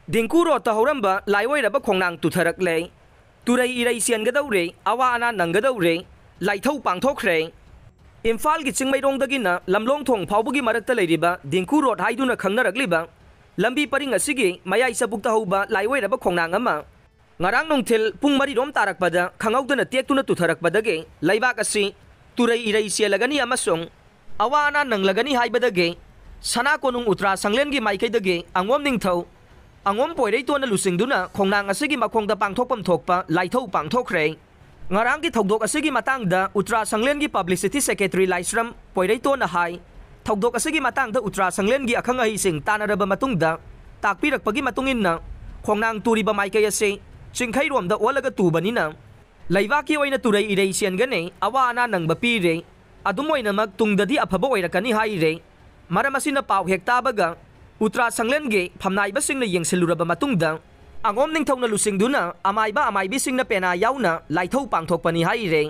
दिंकू road हौरंब लाइवरब खोंनांग तुथरकले तुरई इरई सियनगदौरे अवा अना नंगदौरे लाइथौ पांथोखरे इम्फाल की चिंगमैरोंदगिना लमलोंग थोंग फाउबगी मरक्ता लेरिबा दिंकू रोड हाइदुना खंगनरकलिबा लंबी परिंग असिगी मयाई सबुक्ता हौबा लाइवरब खोंनांग अमा ngarang nongthil pung mari rom tarakpada khangauda tektuna tutharakpadage laibak asi turai irai sialagani amasong awana nanglagani haibadage sana konung utra sanglengi maikaidage angom ningthau angom poirei tona lusingduna khongnang asigi makhongda pangthokpam thokpa laithau pangthokre ngarang ki thogdok asigi matangda utra sanglengi publicity secretary laisram poirei tona hai thogdok asigi matangda utra sanglengi akhangai sing tanaraba matungda takpirakpagi matunginna khongnang turiba maikai ase चिंखै रोमदा ओलगा तुबनिना लैबाकी ओइना तुरै इरै सियनगने अवा अना नंगबा पीरे अदुम ओइनमक तुंगददी अफबा ओइरकनी हाइरे मरम असिना पाव हेक्ताबगा उत्तरा संगलेनगे फमनाइबा सिंगना येंगसिलुरबा मतुंगदा अंगोम निंगथौना लुसिंगदुना अमाइबा अमाइबी सिंगना पेना याउना लाइथौ पांथोकपनी हाइरे